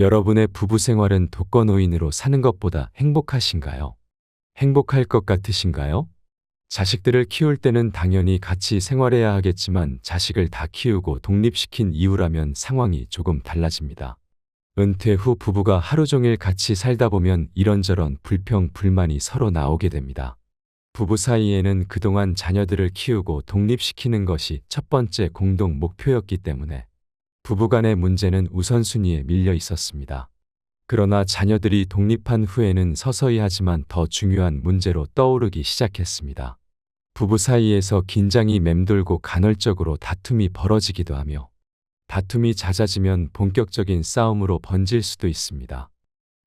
여러분의 부부 생활은 독거노인으로 사는 것보다 행복하신가요? 행복할 것 같으신가요? 자식들을 키울 때는 당연히 같이 생활해야 하겠지만 자식을 다 키우고 독립시킨 이후라면 상황이 조금 달라집니다. 은퇴 후 부부가 하루 종일 같이 살다 보면 이런저런 불평, 불만이 서로 나오게 됩니다. 부부 사이에는 그동안 자녀들을 키우고 독립시키는 것이 첫 번째 공동 목표였기 때문에 부부간의 문제는 우선순위에 밀려 있었습니다. 그러나 자녀들이 독립한 후에는 서서히 하지만 더 중요한 문제로 떠오르기 시작했습니다. 부부 사이에서 긴장이 맴돌고 간헐적으로 다툼이 벌어지기도 하며 다툼이 잦아지면 본격적인 싸움으로 번질 수도 있습니다.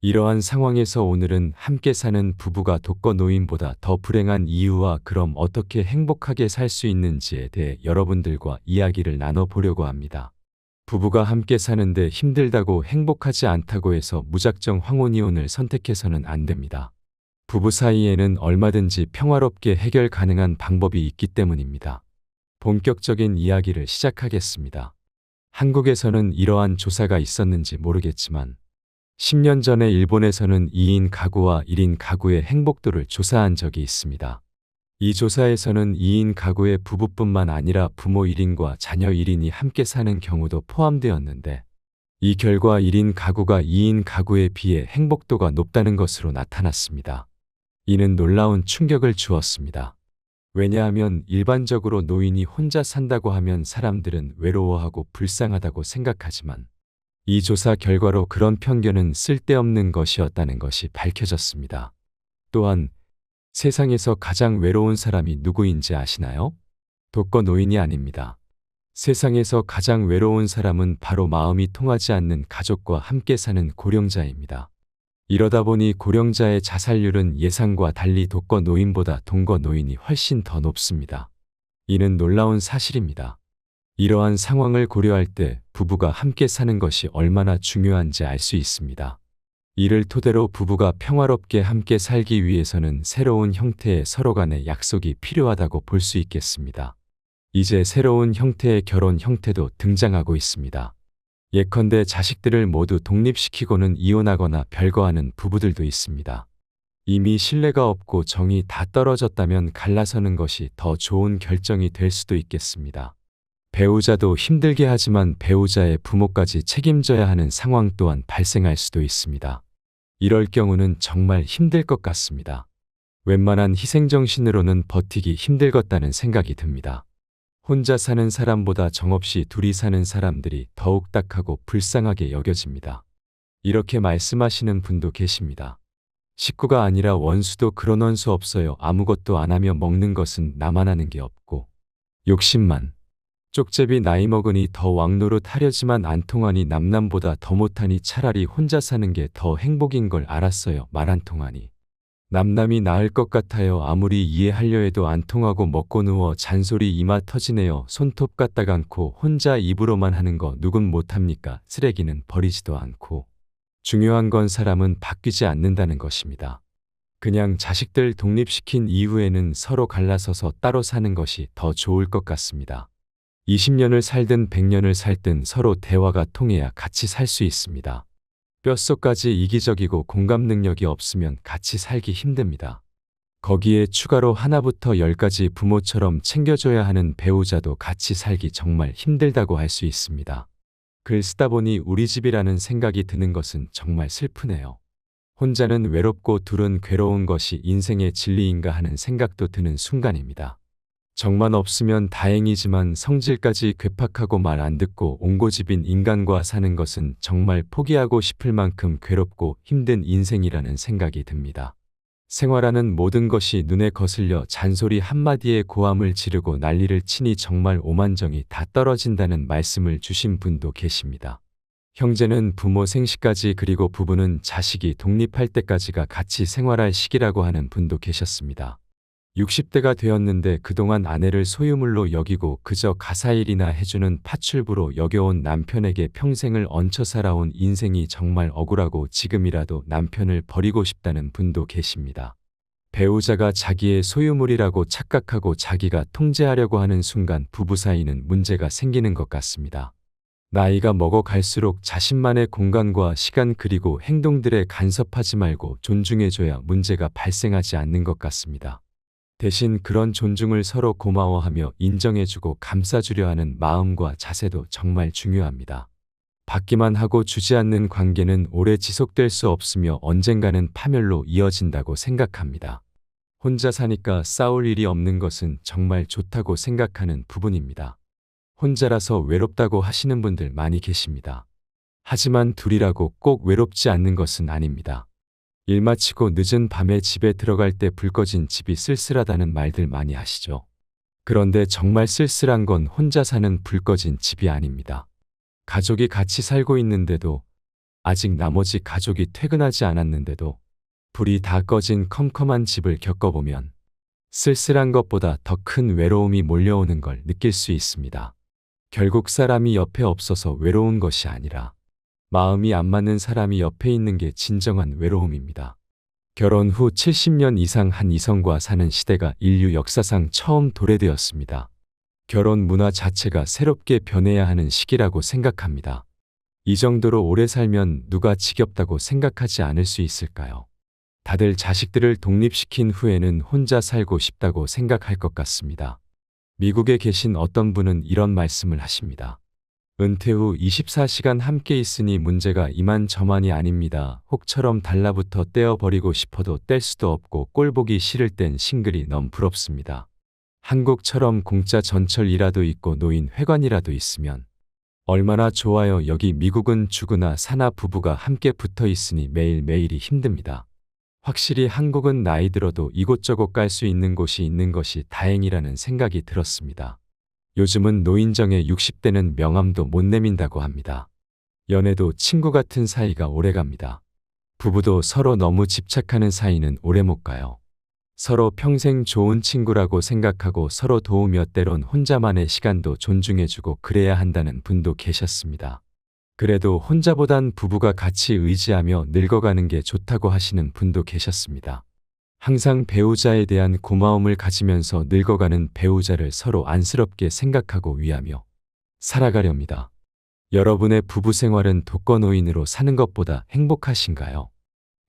이러한 상황에서 오늘은 함께 사는 부부가 독거노인보다 더 불행한 이유와 그럼 어떻게 행복하게 살 수 있는지에 대해 여러분들과 이야기를 나눠보려고 합니다. 부부가 함께 사는데 힘들다고 행복하지 않다고 해서 무작정 황혼이혼을 선택해서는 안 됩니다. 부부 사이에는 얼마든지 평화롭게 해결 가능한 방법이 있기 때문입니다. 본격적인 이야기를 시작하겠습니다. 한국에서는 이러한 조사가 있었는지 모르겠지만 10년 전에 일본에서는 2인 가구와 1인 가구의 행복도를 조사한 적이 있습니다. 이 조사에서는 2인 가구의 부부뿐만 아니라 부모 1인과 자녀 1인이 함께 사는 경우도 포함되었는데 이 결과 1인 가구가 2인 가구에 비해 행복도가 높다는 것으로 나타났습니다. 이는 놀라운 충격을 주었습니다. 왜냐하면 일반적으로 노인이 혼자 산다고 하면 사람들은 외로워하고 불쌍하다고 생각하지만 이 조사 결과로 그런 편견은 쓸데없는 것이었다는 것이 밝혀졌습니다. 또한 세상에서 가장 외로운 사람이 누구인지 아시나요? 독거노인이 아닙니다. 세상에서 가장 외로운 사람은 바로 마음이 통하지 않는 가족과 함께 사는 고령자입니다. 이러다 보니 고령자의 자살률은 예상과 달리 독거노인보다 동거노인이 훨씬 더 높습니다. 이는 놀라운 사실입니다. 이러한 상황을 고려할 때 부부가 함께 사는 것이 얼마나 중요한지 알 수 있습니다. 이를 토대로 부부가 평화롭게 함께 살기 위해서는 새로운 형태의 서로 간의 약속이 필요하다고 볼 수 있겠습니다. 이제 새로운 형태의 결혼 형태도 등장하고 있습니다. 예컨대 자식들을 모두 독립시키고는 이혼하거나 별거하는 부부들도 있습니다. 이미 신뢰가 없고 정이 다 떨어졌다면 갈라서는 것이 더 좋은 결정이 될 수도 있겠습니다. 배우자도 힘들게 하지만 배우자의 부모까지 책임져야 하는 상황 또한 발생할 수도 있습니다. 이럴 경우는 정말 힘들 것 같습니다. 웬만한 희생정신으로는 버티기 힘들겠다는 생각이 듭니다. 혼자 사는 사람보다 정없이 둘이 사는 사람들이 더욱 딱하고 불쌍하게 여겨집니다. 이렇게 말씀하시는 분도 계십니다. 식구가 아니라 원수도 그런 원수 없어요. 아무것도 안 하며 먹는 것은 나만 하는 게 없고 욕심만. 쪽제비 나이 먹으니 더 왕노릇 하려지만 안 통하니 남남보다 더 못하니 차라리 혼자 사는 게 더 행복인 걸 알았어요. 말 안 통하니. 남남이 나을 것 같아요. 아무리 이해하려 해도 안 통하고 먹고 누워 잔소리 이마 터지네요. 손톱 까딱 않고 혼자 입으로만 하는 거 누군 못합니까? 쓰레기는 버리지도 않고. 중요한 건 사람은 바뀌지 않는다는 것입니다. 그냥 자식들 독립시킨 이후에는 서로 갈라서서 따로 사는 것이 더 좋을 것 같습니다. 20년을 살든 100년을 살든 서로 대화가 통해야 같이 살 수 있습니다. 뼛속까지 이기적이고 공감 능력이 없으면 같이 살기 힘듭니다. 거기에 추가로 하나부터 10까지 부모처럼 챙겨줘야 하는 배우자도 같이 살기 정말 힘들다고 할 수 있습니다. 글 쓰다 보니 우리 집이라는 생각이 드는 것은 정말 슬프네요. 혼자는 외롭고 둘은 괴로운 것이 인생의 진리인가 하는 생각도 드는 순간입니다. 정만 없으면 다행이지만 성질까지 괴팍하고 말 안 듣고 옹고집인 인간과 사는 것은 정말 포기하고 싶을 만큼 괴롭고 힘든 인생이라는 생각이 듭니다. 생활하는 모든 것이 눈에 거슬려 잔소리 한마디에 고함을 지르고 난리를 치니 정말 오만정이 다 떨어진다는 말씀을 주신 분도 계십니다. 형제는 부모 생시까지 그리고 부부는 자식이 독립할 때까지가 같이 생활할 시기라고 하는 분도 계셨습니다. 60대가 되었는데 그동안 아내를 소유물로 여기고 그저 가사일이나 해주는 파출부로 여겨온 남편에게 평생을 얹혀 살아온 인생이 정말 억울하고 지금이라도 남편을 버리고 싶다는 분도 계십니다. 배우자가 자기의 소유물이라고 착각하고 자기가 통제하려고 하는 순간 부부 사이는 문제가 생기는 것 같습니다. 나이가 먹어갈수록 자신만의 공간과 시간 그리고 행동들에 간섭하지 말고 존중해줘야 문제가 발생하지 않는 것 같습니다. 대신 그런 존중을 서로 고마워하며 인정해주고 감싸주려 하는 마음과 자세도 정말 중요합니다. 받기만 하고 주지 않는 관계는 오래 지속될 수 없으며 언젠가는 파멸로 이어진다고 생각합니다. 혼자 사니까 싸울 일이 없는 것은 정말 좋다고 생각하는 부분입니다. 혼자라서 외롭다고 하시는 분들 많이 계십니다. 하지만 둘이라고 꼭 외롭지 않는 것은 아닙니다. 일 마치고 늦은 밤에 집에 들어갈 때 불 꺼진 집이 쓸쓸하다는 말들 많이 하시죠. 그런데 정말 쓸쓸한 건 혼자 사는 불 꺼진 집이 아닙니다. 가족이 같이 살고 있는데도, 아직 나머지 가족이 퇴근하지 않았는데도 불이 다 꺼진 컴컴한 집을 겪어보면 쓸쓸한 것보다 더 큰 외로움이 몰려오는 걸 느낄 수 있습니다. 결국 사람이 옆에 없어서 외로운 것이 아니라 마음이 안 맞는 사람이 옆에 있는 게 진정한 외로움입니다. 결혼 후 70년 이상 한 이성과 사는 시대가 인류 역사상 처음 도래되었습니다. 결혼 문화 자체가 새롭게 변해야 하는 시기라고 생각합니다. 이 정도로 오래 살면 누가 지겹다고 생각하지 않을 수 있을까요? 다들 자식들을 독립시킨 후에는 혼자 살고 싶다고 생각할 것 같습니다. 미국에 계신 어떤 분은 이런 말씀을 하십니다. 은퇴 후 24시간 함께 있으니 문제가 이만저만이 아닙니다. 혹처럼 달라붙어 떼어버리고 싶어도 뗄 수도 없고 꼴보기 싫을 땐 싱글이 너무 부럽습니다. 한국처럼 공짜 전철이라도 있고 노인 회관이라도 있으면 얼마나 좋아요. 여기 미국은 죽으나 사나 부부가 함께 붙어 있으니 매일매일이 힘듭니다. 확실히 한국은 나이 들어도 이곳저곳 갈 수 있는 곳이 있는 것이 다행이라는 생각이 들었습니다. 요즘은 노인정에 60대는 명함도 못 내민다고 합니다. 연애도 친구 같은 사이가 오래갑니다. 부부도 서로 너무 집착하는 사이는 오래 못 가요. 서로 평생 좋은 친구라고 생각하고 서로 도우며 때론 혼자만의 시간도 존중해주고 그래야 한다는 분도 계셨습니다. 그래도 혼자보단 부부가 같이 의지하며 늙어가는 게 좋다고 하시는 분도 계셨습니다. 항상 배우자에 대한 고마움을 가지면서 늙어가는 배우자를 서로 안쓰럽게 생각하고 위하며 살아가렵니다. 여러분의 부부 생활은 독거노인으로 사는 것보다 행복하신가요?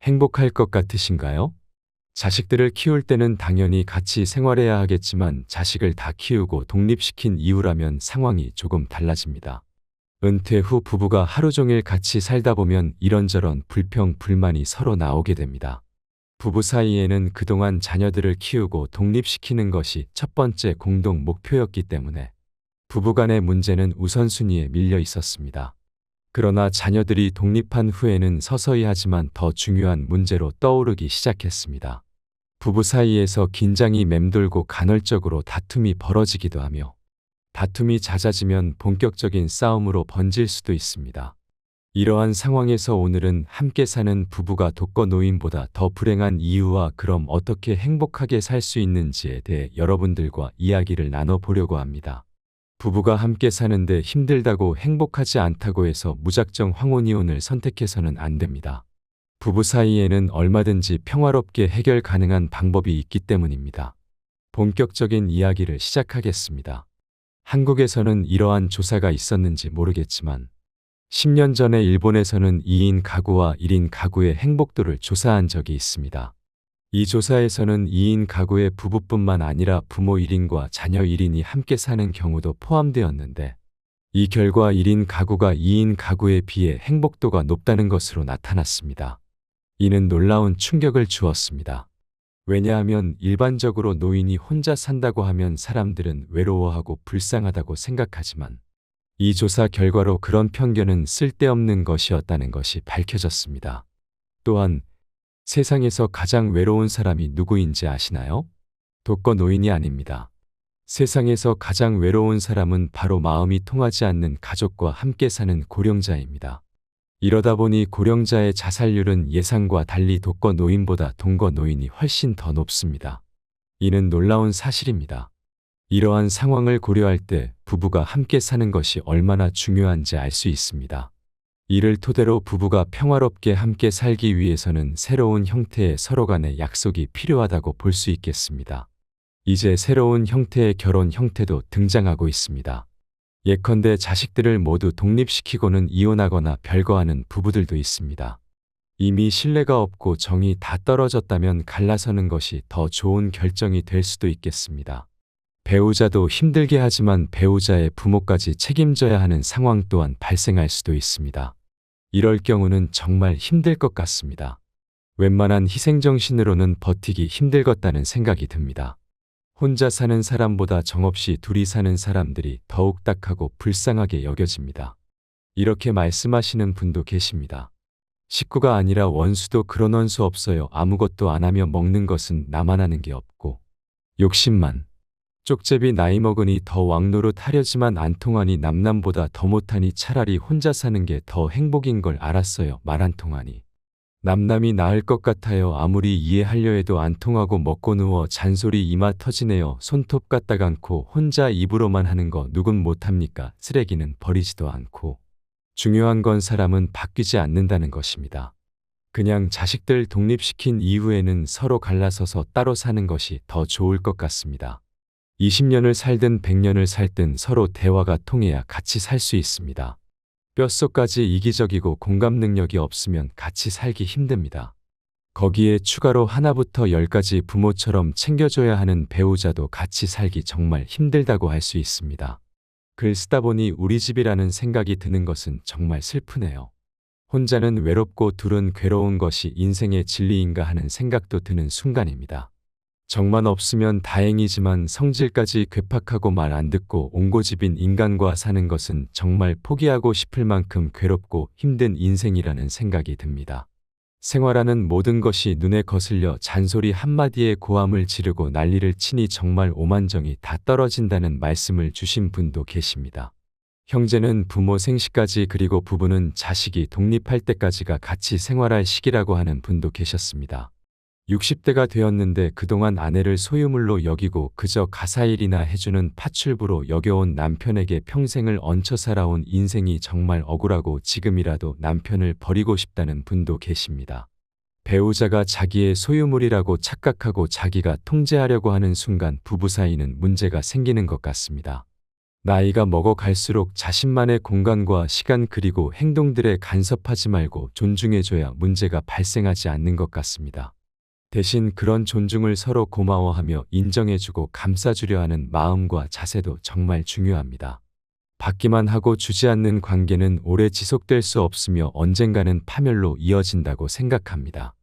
행복할 것 같으신가요? 자식들을 키울 때는 당연히 같이 생활해야 하겠지만 자식을 다 키우고 독립시킨 이후라면 상황이 조금 달라집니다. 은퇴 후 부부가 하루 종일 같이 살다 보면 이런저런 불평, 불만이 서로 나오게 됩니다. 부부 사이에는 그동안 자녀들을 키우고 독립시키는 것이 첫 번째 공동 목표였기 때문에 부부간의 문제는 우선순위에 밀려 있었습니다. 그러나 자녀들이 독립한 후에는 서서히 하지만 더 중요한 문제로 떠오르기 시작했습니다. 부부 사이에서 긴장이 맴돌고 간헐적으로 다툼이 벌어지기도 하며 다툼이 잦아지면 본격적인 싸움으로 번질 수도 있습니다. 이러한 상황에서 오늘은 함께 사는 부부가 독거노인보다 더 불행한 이유와 그럼 어떻게 행복하게 살 수 있는지에 대해 여러분들과 이야기를 나눠보려고 합니다. 부부가 함께 사는데 힘들다고 행복하지 않다고 해서 무작정 황혼이혼을 선택해서는 안 됩니다. 부부 사이에는 얼마든지 평화롭게 해결 가능한 방법이 있기 때문입니다. 본격적인 이야기를 시작하겠습니다. 한국에서는 이러한 조사가 있었는지 모르겠지만 10년 전에 일본에서는 2인 가구와 1인 가구의 행복도를 조사한 적이 있습니다. 이 조사에서는 2인 가구의 부부뿐만 아니라 부모 1인과 자녀 1인이 함께 사는 경우도 포함되었는데 이 결과 1인 가구가 2인 가구에 비해 행복도가 높다는 것으로 나타났습니다. 이는 놀라운 충격을 주었습니다. 왜냐하면 일반적으로 노인이 혼자 산다고 하면 사람들은 외로워하고 불쌍하다고 생각하지만 이 조사 결과로 그런 편견은 쓸데없는 것이었다는 것이 밝혀졌습니다. 또한 세상에서 가장 외로운 사람이 누구인지 아시나요? 독거노인이 아닙니다. 세상에서 가장 외로운 사람은 바로 마음이 통하지 않는 가족과 함께 사는 고령자입니다. 이러다 보니 고령자의 자살률은 예상과 달리 독거노인보다 동거노인이 훨씬 더 높습니다. 이는 놀라운 사실입니다. 이러한 상황을 고려할 때 부부가 함께 사는 것이 얼마나 중요한지 알 수 있습니다. 이를 토대로 부부가 평화롭게 함께 살기 위해서는 새로운 형태의 서로 간의 약속이 필요하다고 볼 수 있겠습니다. 이제 새로운 형태의 결혼 형태도 등장하고 있습니다. 예컨대 자식들을 모두 독립시키고는 이혼하거나 별거하는 부부들도 있습니다. 이미 신뢰가 없고 정이 다 떨어졌다면 갈라서는 것이 더 좋은 결정이 될 수도 있겠습니다. 배우자도 힘들게 하지만 배우자의 부모까지 책임져야 하는 상황 또한 발생할 수도 있습니다. 이럴 경우는 정말 힘들 것 같습니다. 웬만한 희생정신으로는 버티기 힘들겠다는 생각이 듭니다. 혼자 사는 사람보다 정없이 둘이 사는 사람들이 더욱 딱하고 불쌍하게 여겨집니다. 이렇게 말씀하시는 분도 계십니다. 식구가 아니라 원수도 그런 원수 없어요. 아무것도 안 하며 먹는 것은 나만 하는 게 없고. 욕심만. 쪽제비 나이 먹으니 더 왕노릇 하려지만 안 통하니 남남보다 더 못하니 차라리 혼자 사는 게 더 행복인 걸 알았어요. 말 안 통하니. 남남이 나을 것 같아요. 아무리 이해하려 해도 안 통하고 먹고 누워 잔소리 이마 터지네요. 손톱 까딱 않고 혼자 입으로만 하는 거 누군 못합니까? 쓰레기는 버리지도 않고. 중요한 건 사람은 바뀌지 않는다는 것입니다. 그냥 자식들 독립시킨 이후에는 서로 갈라서서 따로 사는 것이 더 좋을 것 같습니다. 20년을 살든 100년을 살든 서로 대화가 통해야 같이 살 수 있습니다. 뼛속까지 이기적이고 공감 능력이 없으면 같이 살기 힘듭니다. 거기에 추가로 하나부터 10까지 부모처럼 챙겨줘야 하는 배우자도 같이 살기 정말 힘들다고 할 수 있습니다. 글 쓰다 보니 우리 집이라는 생각이 드는 것은 정말 슬프네요. 혼자는 외롭고 둘은 괴로운 것이 인생의 진리인가 하는 생각도 드는 순간입니다. 정만 없으면 다행이지만 성질까지 괴팍하고 말 안 듣고 옹고집인 인간과 사는 것은 정말 포기하고 싶을 만큼 괴롭고 힘든 인생이라는 생각이 듭니다. 생활하는 모든 것이 눈에 거슬려 잔소리 한마디에 고함을 지르고 난리를 치니 정말 오만정이 다 떨어진다는 말씀을 주신 분도 계십니다. 형제는 부모 생시까지 그리고 부부는 자식이 독립할 때까지가 같이 생활할 시기라고 하는 분도 계셨습니다. 60대가 되었는데 그동안 아내를 소유물로 여기고 그저 가사일이나 해주는 파출부로 여겨온 남편에게 평생을 얹혀 살아온 인생이 정말 억울하고 지금이라도 남편을 버리고 싶다는 분도 계십니다. 배우자가 자기의 소유물이라고 착각하고 자기가 통제하려고 하는 순간 부부 사이는 문제가 생기는 것 같습니다. 나이가 먹어갈수록 자신만의 공간과 시간 그리고 행동들에 간섭하지 말고 존중해줘야 문제가 발생하지 않는 것 같습니다. 대신 그런 존중을 서로 고마워하며 인정해주고 감싸주려 하는 마음과 자세도 정말 중요합니다. 받기만 하고 주지 않는 관계는 오래 지속될 수 없으며 언젠가는 파멸로 이어진다고 생각합니다.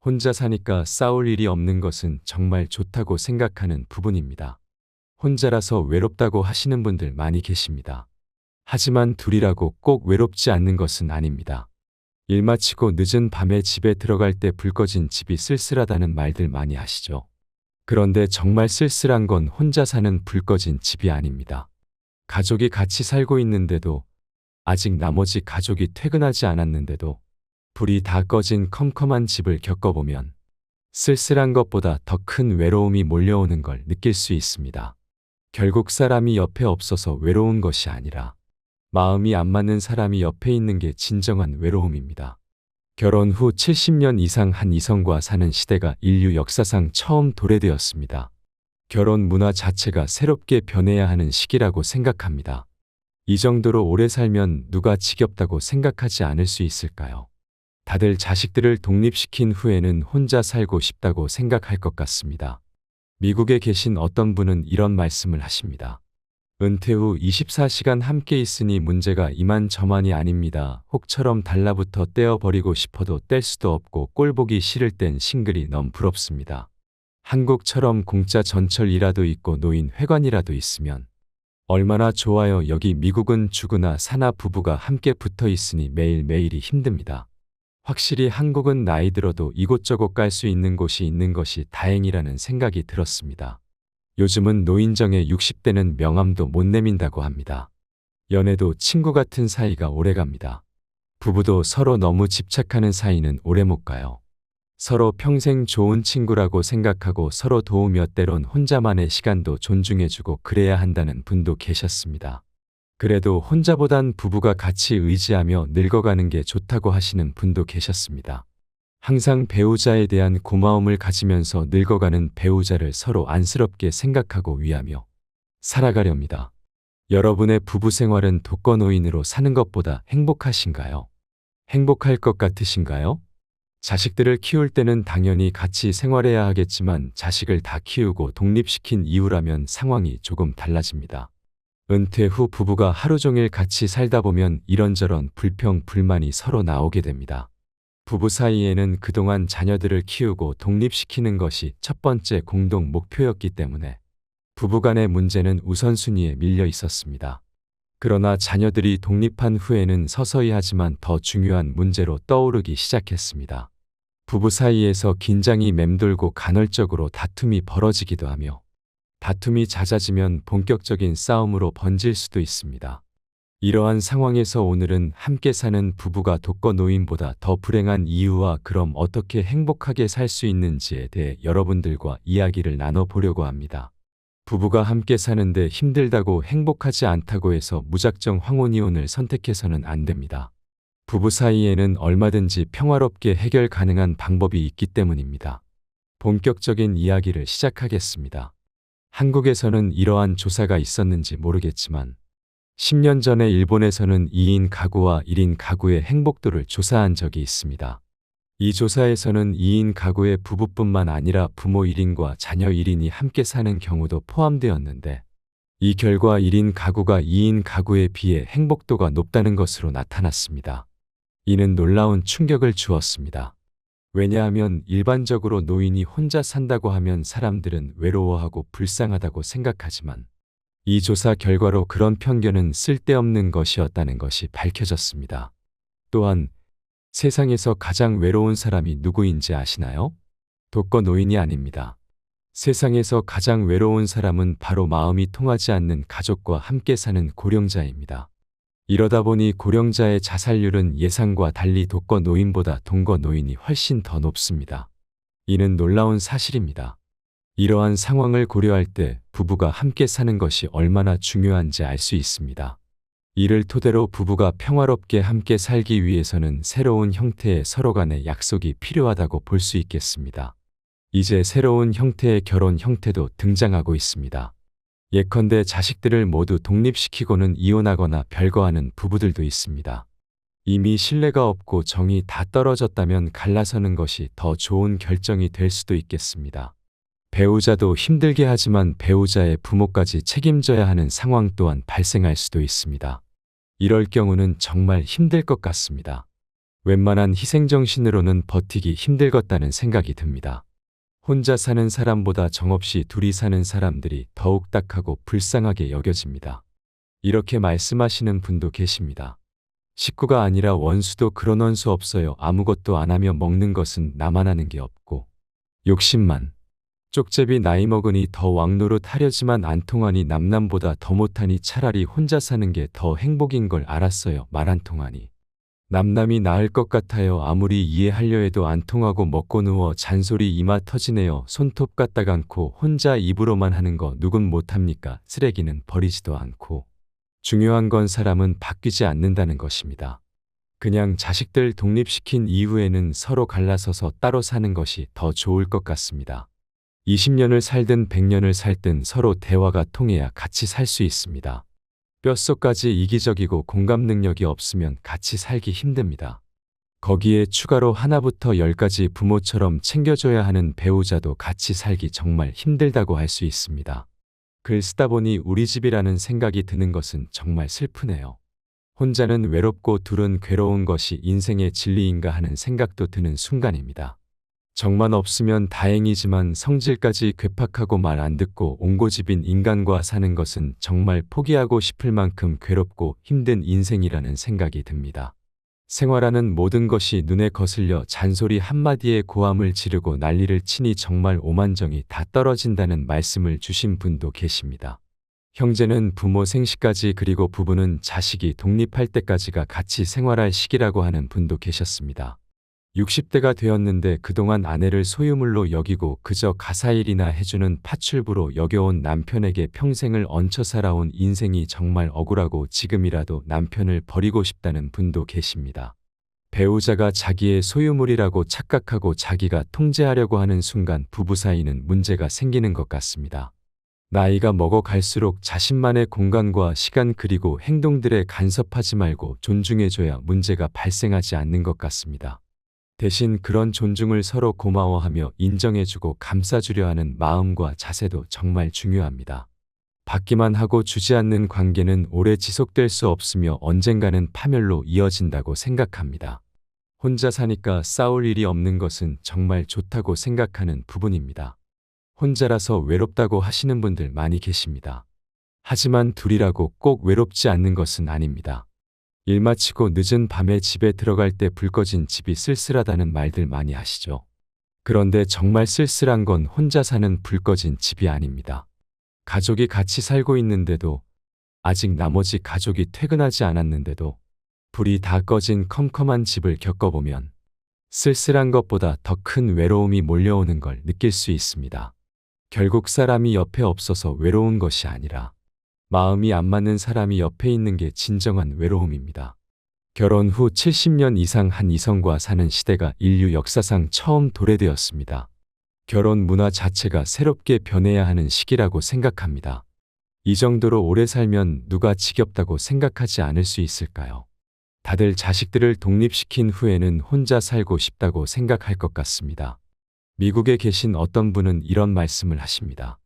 혼자 사니까 싸울 일이 없는 것은 정말 좋다고 생각하는 부분입니다. 혼자라서 외롭다고 하시는 분들 많이 계십니다. 하지만 둘이라고 꼭 외롭지 않는 것은 아닙니다. 일 마치고 늦은 밤에 집에 들어갈 때 불 꺼진 집이 쓸쓸하다는 말들 많이 하시죠. 그런데 정말 쓸쓸한 건 혼자 사는 불 꺼진 집이 아닙니다. 가족이 같이 살고 있는데도 아직 나머지 가족이 퇴근하지 않았는데도 불이 다 꺼진 컴컴한 집을 겪어보면 쓸쓸한 것보다 더 큰 외로움이 몰려오는 걸 느낄 수 있습니다. 결국 사람이 옆에 없어서 외로운 것이 아니라 마음이 안 맞는 사람이 옆에 있는 게 진정한 외로움입니다. 결혼 후 70년 이상 한 이성과 사는 시대가 인류 역사상 처음 도래되었습니다. 결혼 문화 자체가 새롭게 변해야 하는 시기라고 생각합니다. 이 정도로 오래 살면 누가 지겹다고 생각하지 않을 수 있을까요? 다들 자식들을 독립시킨 후에는 혼자 살고 싶다고 생각할 것 같습니다. 미국에 계신 어떤 분은 이런 말씀을 하십니다. 은퇴 후 24시간 함께 있으니 문제가 이만저만이 아닙니다. 혹처럼 달라붙어 떼어버리고 싶어도 뗄 수도 없고 꼴보기 싫을 땐 싱글이 너무 부럽습니다. 한국처럼 공짜 전철이라도 있고 노인 회관이라도 있으면 얼마나 좋아요. 여기 미국은 죽으나 사나 부부가 함께 붙어 있으니 매일매일이 힘듭니다. 확실히 한국은 나이 들어도 이곳저곳 갈 수 있는 곳이 있는 것이 다행이라는 생각이 들었습니다. 요즘은 노인정에 60대는 명함도 못 내민다고 합니다. 연애도 친구 같은 사이가 오래갑니다. 부부도 서로 너무 집착하는 사이는 오래 못 가요. 서로 평생 좋은 친구라고 생각하고 서로 도우며 때론 혼자만의 시간도 존중해주고 그래야 한다는 분도 계셨습니다. 그래도 혼자보단 부부가 같이 의지하며 늙어가는 게 좋다고 하시는 분도 계셨습니다. 항상 배우자에 대한 고마움을 가지면서 늙어가는 배우자를 서로 안쓰럽게 생각하고 위하며 살아가렵니다. 여러분의 부부 생활은 독거노인으로 사는 것보다 행복하신가요? 행복할 것 같으신가요? 자식들을 키울 때는 당연히 같이 생활해야 하겠지만 자식을 다 키우고 독립시킨 이후라면 상황이 조금 달라집니다. 은퇴 후 부부가 하루 종일 같이 살다 보면 이런저런 불평, 불만이 서로 나오게 됩니다. 부부 사이에는 그동안 자녀들을 키우고 독립시키는 것이 첫 번째 공동 목표였기 때문에 부부간의 문제는 우선순위에 밀려 있었습니다. 그러나 자녀들이 독립한 후에는 서서히 하지만 더 중요한 문제로 떠오르기 시작했습니다. 부부 사이에서 긴장이 맴돌고 간헐적으로 다툼이 벌어지기도 하며 다툼이 잦아지면 본격적인 싸움으로 번질 수도 있습니다. 이러한 상황에서 오늘은 함께 사는 부부가 독거노인보다 더 불행한 이유와 그럼 어떻게 행복하게 살 수 있는지에 대해 여러분들과 이야기를 나눠보려고 합니다. 부부가 함께 사는데 힘들다고 행복하지 않다고 해서 무작정 황혼이혼을 선택해서는 안 됩니다. 부부 사이에는 얼마든지 평화롭게 해결 가능한 방법이 있기 때문입니다. 본격적인 이야기를 시작하겠습니다. 한국에서는 이러한 조사가 있었는지 모르겠지만 10년 전에 일본에서는 2인 가구와 1인 가구의 행복도를 조사한 적이 있습니다. 이 조사에서는 2인 가구의 부부뿐만 아니라 부모 1인과 자녀 1인이 함께 사는 경우도 포함되었는데 이 결과 1인 가구가 2인 가구에 비해 행복도가 높다는 것으로 나타났습니다. 이는 놀라운 충격을 주었습니다. 왜냐하면 일반적으로 노인이 혼자 산다고 하면 사람들은 외로워하고 불쌍하다고 생각하지만 이 조사 결과로 그런 편견은 쓸데없는 것이었다는 것이 밝혀졌습니다. 또한 세상에서 가장 외로운 사람이 누구인지 아시나요? 독거노인이 아닙니다. 세상에서 가장 외로운 사람은 바로 마음이 통하지 않는 가족과 함께 사는 고령자입니다. 이러다 보니 고령자의 자살률은 예상과 달리 독거노인보다 동거노인이 훨씬 더 높습니다. 이는 놀라운 사실입니다. 이러한 상황을 고려할 때 부부가 함께 사는 것이 얼마나 중요한지 알 수 있습니다. 이를 토대로 부부가 평화롭게 함께 살기 위해서는 새로운 형태의 서로 간의 약속이 필요하다고 볼 수 있겠습니다. 이제 새로운 형태의 결혼 형태도 등장하고 있습니다. 예컨대 자식들을 모두 독립시키고는 이혼하거나 별거하는 부부들도 있습니다. 이미 신뢰가 없고 정이 다 떨어졌다면 갈라서는 것이 더 좋은 결정이 될 수도 있겠습니다. 배우자도 힘들게 하지만 배우자의 부모까지 책임져야 하는 상황 또한 발생할 수도 있습니다. 이럴 경우는 정말 힘들 것 같습니다. 웬만한 희생정신으로는 버티기 힘들겠다는 생각이 듭니다. 혼자 사는 사람보다 정없이 둘이 사는 사람들이 더욱 딱하고 불쌍하게 여겨집니다. 이렇게 말씀하시는 분도 계십니다. 식구가 아니라 원수도 그런 원수 없어요. 아무것도 안 하며 먹는 것은 나만 하는 게 없고 욕심만. 쪽제비 나이 먹으니 더 왕노릇 하려지만 안 통하니 남남보다 더 못하니 차라리 혼자 사는 게 더 행복인 걸 알았어요. 말 안 통하니. 남남이 나을 것 같아요. 아무리 이해하려 해도 안 통하고 먹고 누워 잔소리 이마 터지네요. 손톱 까딱 않고 혼자 입으로만 하는 거 누군 못합니까? 쓰레기는 버리지도 않고. 중요한 건 사람은 바뀌지 않는다는 것입니다. 그냥 자식들 독립시킨 이후에는 서로 갈라서서 따로 사는 것이 더 좋을 것 같습니다. 20년을 살든 100년을 살든 서로 대화가 통해야 같이 살 수 있습니다. 뼛속까지 이기적이고 공감 능력이 없으면 같이 살기 힘듭니다. 거기에 추가로 하나부터 열까지 부모처럼 챙겨줘야 하는 배우자도 같이 살기 정말 힘들다고 할 수 있습니다. 글 쓰다 보니 우리 집이라는 생각이 드는 것은 정말 슬프네요. 혼자는 외롭고 둘은 괴로운 것이 인생의 진리인가 하는 생각도 드는 순간입니다. 정만 없으면 다행이지만 성질까지 괴팍하고 말 안 듣고 옹고집인 인간과 사는 것은 정말 포기하고 싶을 만큼 괴롭고 힘든 인생이라는 생각이 듭니다. 생활하는 모든 것이 눈에 거슬려 잔소리 한마디에 고함을 지르고 난리를 치니 정말 오만정이 다 떨어진다는 말씀을 주신 분도 계십니다. 형제는 부모 생시까지 그리고 부부는 자식이 독립할 때까지가 같이 생활할 시기라고 하는 분도 계셨습니다. 60대가 되었는데 그동안 아내를 소유물로 여기고 그저 가사일이나 해주는 파출부로 여겨온 남편에게 평생을 얹혀 살아온 인생이 정말 억울하고 지금이라도 남편을 버리고 싶다는 분도 계십니다. 배우자가 자기의 소유물이라고 착각하고 자기가 통제하려고 하는 순간 부부 사이는 문제가 생기는 것 같습니다. 나이가 먹어갈수록 자신만의 공간과 시간 그리고 행동들에 간섭하지 말고 존중해줘야 문제가 발생하지 않는 것 같습니다. 대신 그런 존중을 서로 고마워하며 인정해주고 감싸주려 하는 마음과 자세도 정말 중요합니다. 받기만 하고 주지 않는 관계는 오래 지속될 수 없으며 언젠가는 파멸로 이어진다고 생각합니다. 혼자 사니까 싸울 일이 없는 것은 정말 좋다고 생각하는 부분입니다. 혼자라서 외롭다고 하시는 분들 많이 계십니다. 하지만 둘이라고 꼭 외롭지 않는 것은 아닙니다. 일 마치고 늦은 밤에 집에 들어갈 때 불 꺼진 집이 쓸쓸하다는 말들 많이 하시죠. 그런데 정말 쓸쓸한 건 혼자 사는 불 꺼진 집이 아닙니다. 가족이 같이 살고 있는데도, 아직 나머지 가족이 퇴근하지 않았는데도 불이 다 꺼진 컴컴한 집을 겪어보면 쓸쓸한 것보다 더 큰 외로움이 몰려오는 걸 느낄 수 있습니다. 결국 사람이 옆에 없어서 외로운 것이 아니라 마음이 안 맞는 사람이 옆에 있는 게 진정한 외로움입니다. 결혼 후 70년 이상 한 이성과 사는 시대가 인류 역사상 처음 도래되었습니다. 결혼 문화 자체가 새롭게 변해야 하는 시기라고 생각합니다. 이 정도로 오래 살면 누가 지겹다고 생각하지 않을 수 있을까요? 다들 자식들을 독립시킨 후에는 혼자 살고 싶다고 생각할 것 같습니다. 미국에 계신 어떤 분은 이런 말씀을 하십니다.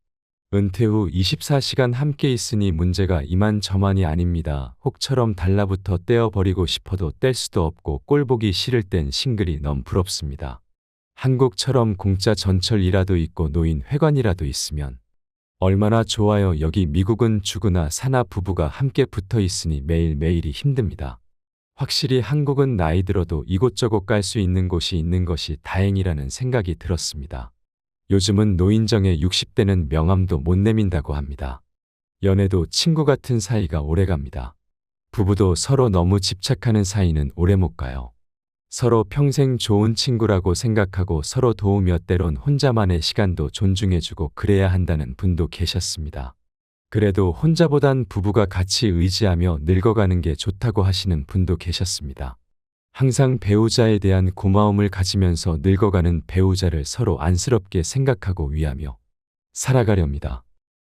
은퇴 후 24시간 함께 있으니 문제가 이만저만이 아닙니다. 혹처럼 달라붙어 떼어버리고 싶어도 뗄 수도 없고 꼴보기 싫을 땐 싱글이 너무 부럽습니다. 한국처럼 공짜 전철이라도 있고 노인 회관이라도 있으면 얼마나 좋아요. 여기 미국은 주거나 사나 부부가 함께 붙어 있으니 매일매일이 힘듭니다. 확실히 한국은 나이 들어도 이곳저곳 갈 수 있는 곳이 있는 것이 다행이라는 생각이 들었습니다. 요즘은 노인정에 60대는 명함도 못 내민다고 합니다. 연애도 친구 같은 사이가 오래갑니다. 부부도 서로 너무 집착하는 사이는 오래 못 가요. 서로 평생 좋은 친구라고 생각하고 서로 도우며 때론 혼자만의 시간도 존중해주고 그래야 한다는 분도 계셨습니다. 그래도 혼자보단 부부가 같이 의지하며 늙어가는 게 좋다고 하시는 분도 계셨습니다. 항상 배우자에 대한 고마움을 가지면서 늙어가는 배우자를 서로 안쓰럽게 생각하고 위하며 살아가렵니다.